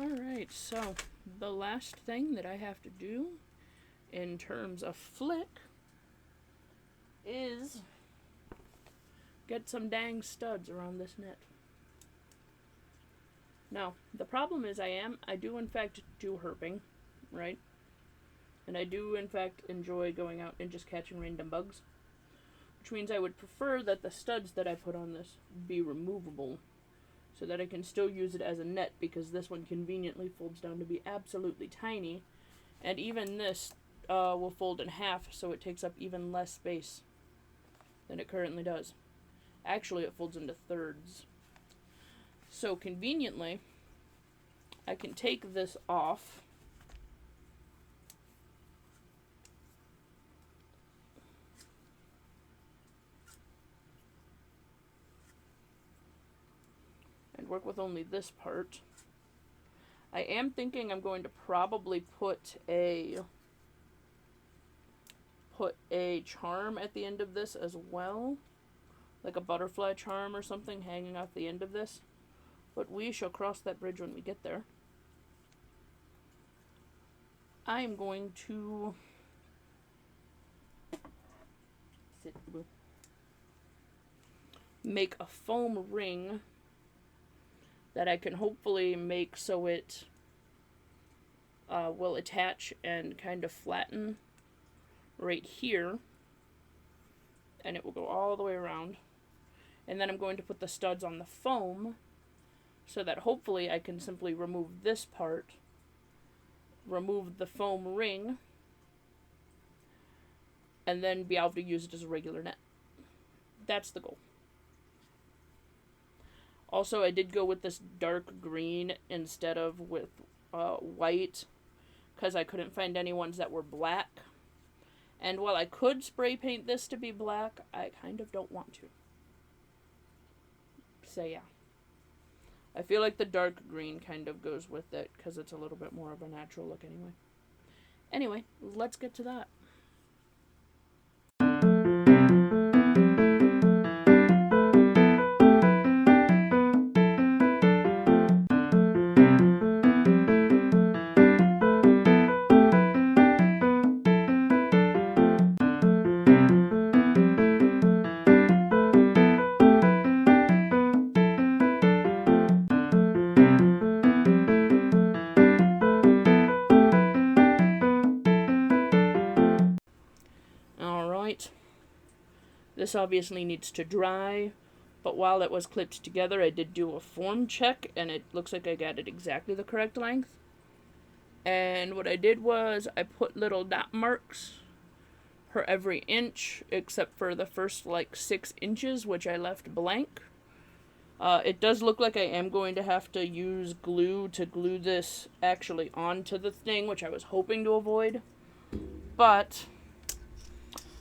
Alright, so the last thing that I have to do in terms of flick is get some dang studs around this net. Now, the problem is I do in fact do herping, right? And I do in fact enjoy going out and just catching random bugs. Which means I would prefer that the studs that I put on this be removable, so that I can still use it as a net, because this one conveniently folds down to be absolutely tiny. And even this will fold in half, so it takes up even less space than it currently does. Actually, it folds into thirds. So conveniently, I can take this off. And work with only this part. I am thinking I'm going to probably put a charm at the end of this as well. Like a butterfly charm or something hanging off the end of this. But we shall cross that bridge when we get there. I am going to make a foam ring that I can hopefully make so it will attach and kind of flatten right here. And it will go all the way around. And then I'm going to put the studs on the foam, so that hopefully I can simply remove this part, remove the foam ring, and then be able to use it as a regular net. That's the goal. Also, I did go with this dark green instead of with white, because I couldn't find any ones that were black. And while I could spray paint this to be black, I kind of don't want to. So yeah. I feel like the dark green kind of goes with it, because it's a little bit more of a natural look anyway. Anyway, let's get to that. This obviously needs to dry, but while it was clipped together, I did do a form check, and it looks like I got it exactly the correct length. And what I did was I put little dot marks for every inch, except for the first, 6 inches, which I left blank. It does look like I am going to have to use glue to glue this actually onto the thing, which I was hoping to avoid. But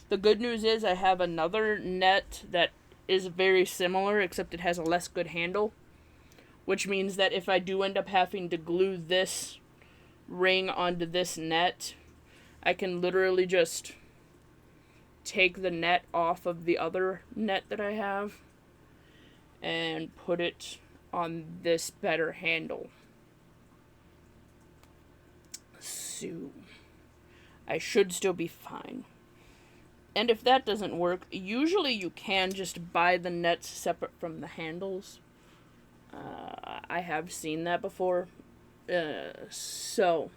the good news is I have another net that is very similar, except it has a less good handle. Which means that if I do end up having to glue this ring onto this net, I can literally just take the net off of the other net that I have and put it on this better handle. So I should still be fine. And if that doesn't work, usually you can just buy the nets separate from the handles. I have seen that before. So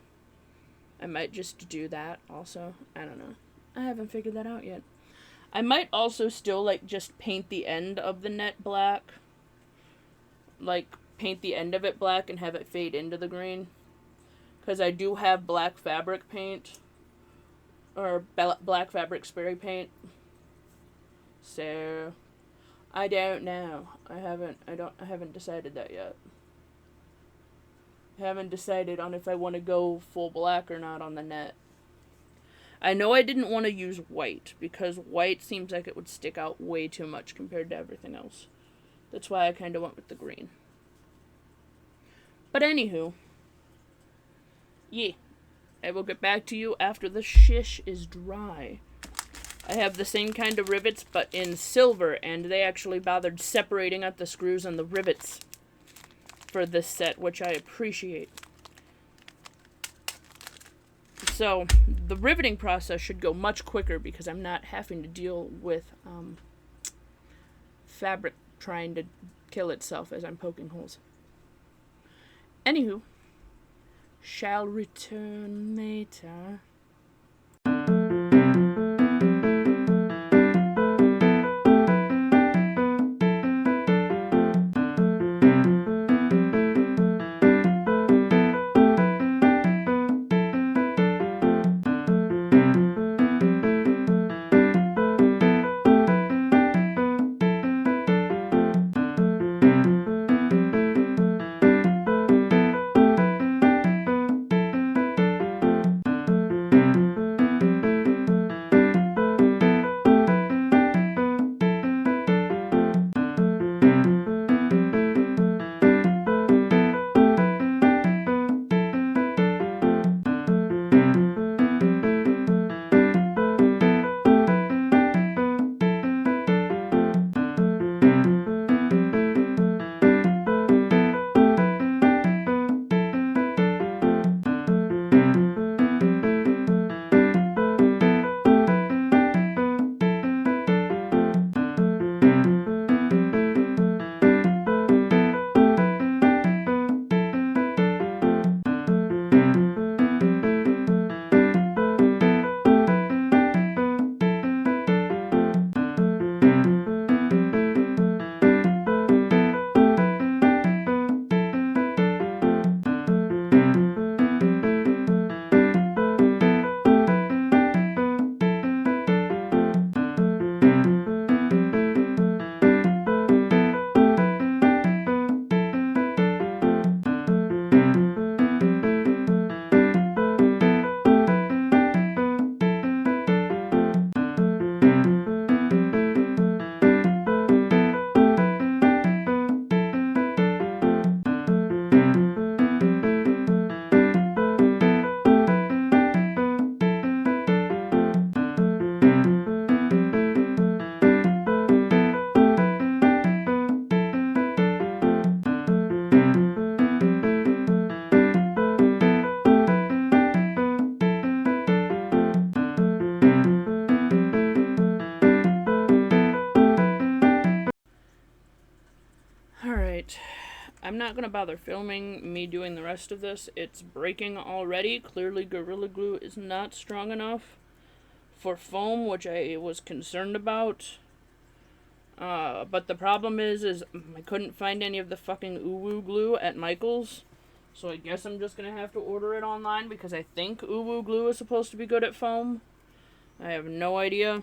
I might just do that also. I don't know. I haven't figured that out yet. I might also still, just paint the end of the net black. Paint the end of it black and have it fade into the green. Because I do have black fabric paint. Or black fabric spray paint. So I don't know. I haven't decided that yet. I haven't decided on if I want to go full black or not on the net. I know I didn't want to use white, because white seems like it would stick out way too much compared to everything else. That's why I kind of went with the green. But anywho, yeah. I will get back to you after the shish is dry. I have the same kind of rivets, but in silver, and they actually bothered separating out the screws and the rivets for this set, which I appreciate. So the riveting process should go much quicker because I'm not having to deal with fabric trying to kill itself as I'm poking holes. Anywho, shall return later. Alright, I'm not going to bother filming me doing the rest of this. It's breaking already. Clearly Gorilla Glue is not strong enough for foam, which I was concerned about. But the problem is I couldn't find any of the fucking uwu glue at Michael's. So I guess I'm just going to have to order it online because I think uwu glue is supposed to be good at foam. I have no idea.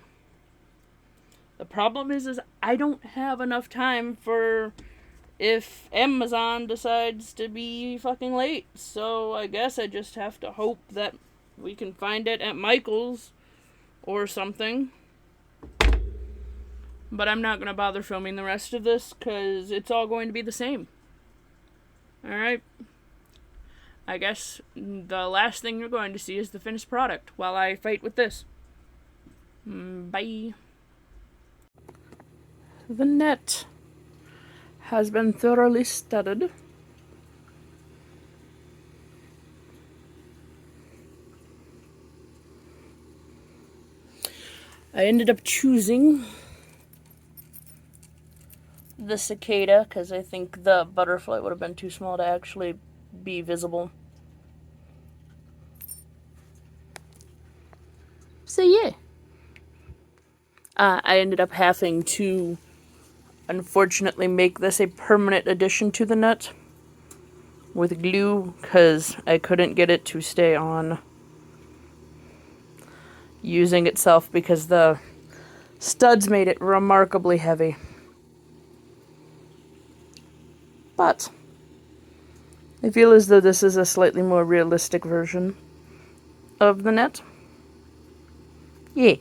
The problem is I don't have enough time for if Amazon decides to be fucking late. So I guess I just have to hope that we can find it at Michael's or something. But I'm not going to bother filming the rest of this because it's all going to be the same. Alright. I guess the last thing you're going to see is the finished product while I fight with this. Bye. The net has been thoroughly studded. I ended up choosing the cicada because I think the butterfly would have been too small to actually be visible. So yeah. I ended up having to unfortunately make this a permanent addition to the net with glue because I couldn't get it to stay on using itself because the studs made it remarkably heavy. But I feel as though this is a slightly more realistic version of the net. Yeah.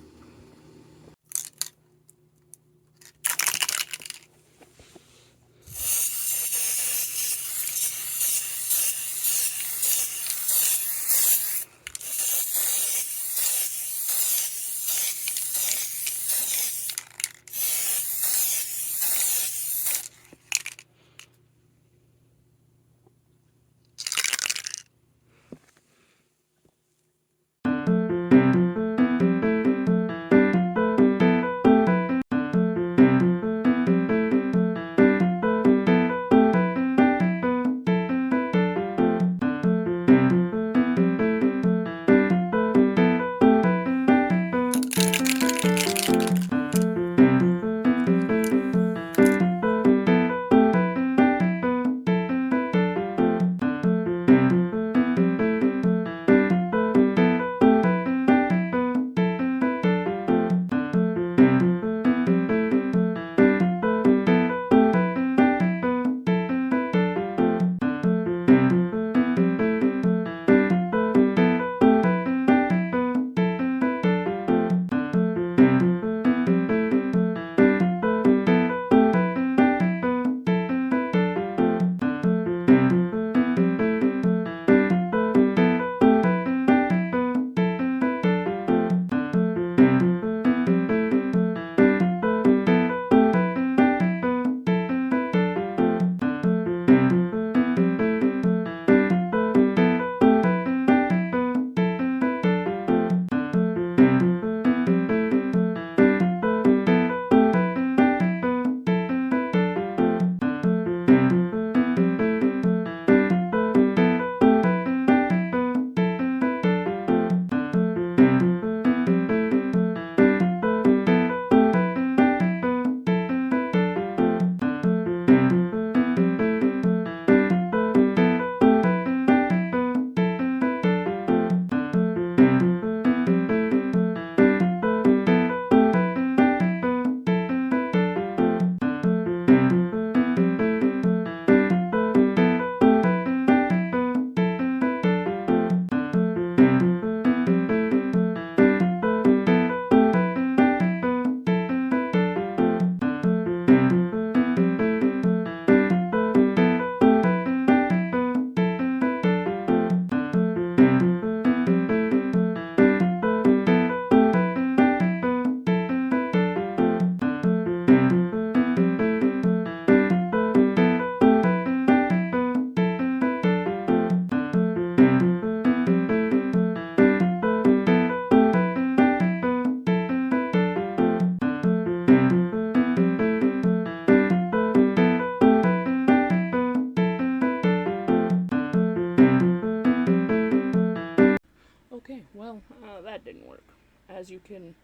as you can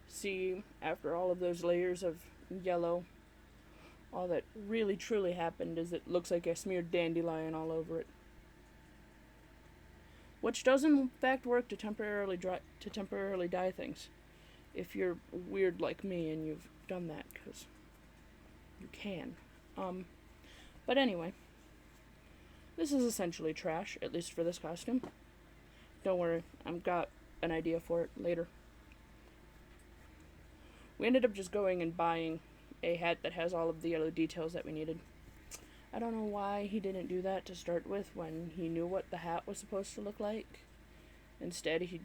see, after all of those layers of yellow, all that really truly happened is it looks like I smeared dandelion all over it. Which does in fact work to temporarily dye things. If you're weird like me and you've done that, because you can. But anyway, this is essentially trash, at least for this costume. Don't worry, I've got an idea for it later. We ended up just going and buying a hat that has all of the yellow details that we needed. I don't know why he didn't do that to start with when he knew what the hat was supposed to look like. Instead, he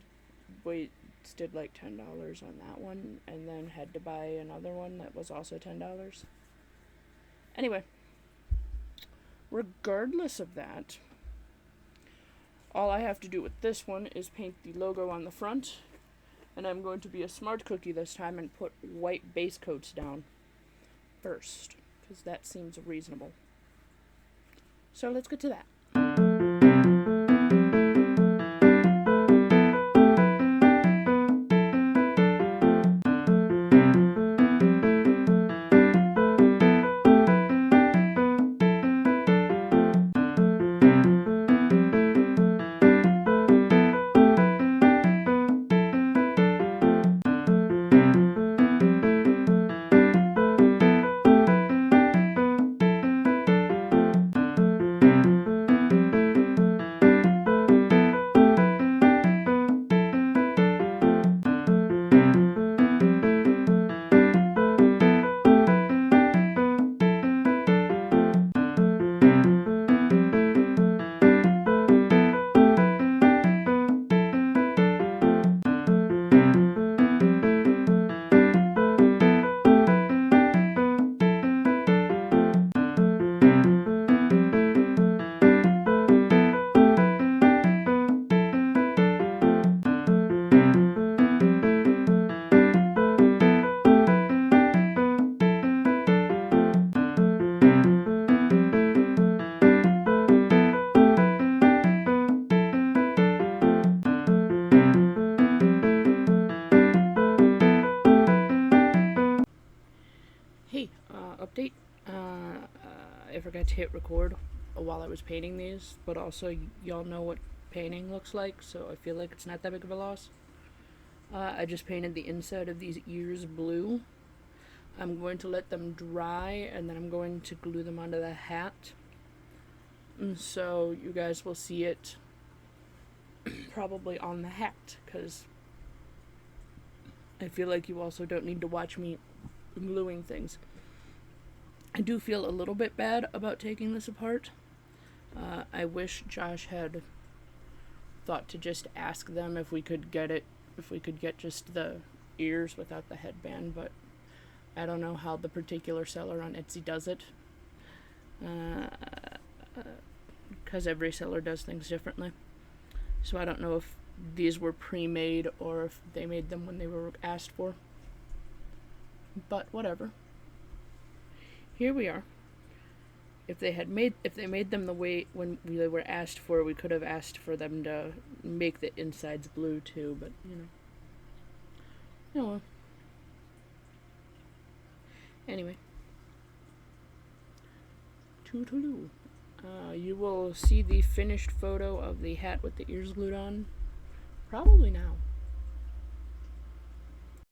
wasted like $10 on that one and then had to buy another one that was also $10. Anyway, regardless of that, all I have to do with this one is paint the logo on the front, and I'm going to be a smart cookie this time and put white base coats down first, because that seems reasonable. So let's get to that. Hey, update. I forgot to hit record while I was painting these, but also y'all know what painting looks like, so I feel like it's not that big of a loss. I just painted the inside of these ears blue. I'm going to let them dry, and then I'm going to glue them onto the hat. And so you guys will see it probably on the hat, because I feel like you also don't need to watch me gluing things. I do feel a little bit bad about taking this apart. I wish Josh had thought to just ask them if we could get just the ears without the headband, but I don't know how the particular seller on Etsy does it. Because every seller does things differently. So I don't know if these were pre-made or if they made them when they were asked for. But whatever. Here we are. If they made them the way when they were asked for, we could have asked for them to make the insides blue too, but you know. Oh well. Anyway. Toodaloo. You will see the finished photo of the hat with the ears glued on probably now.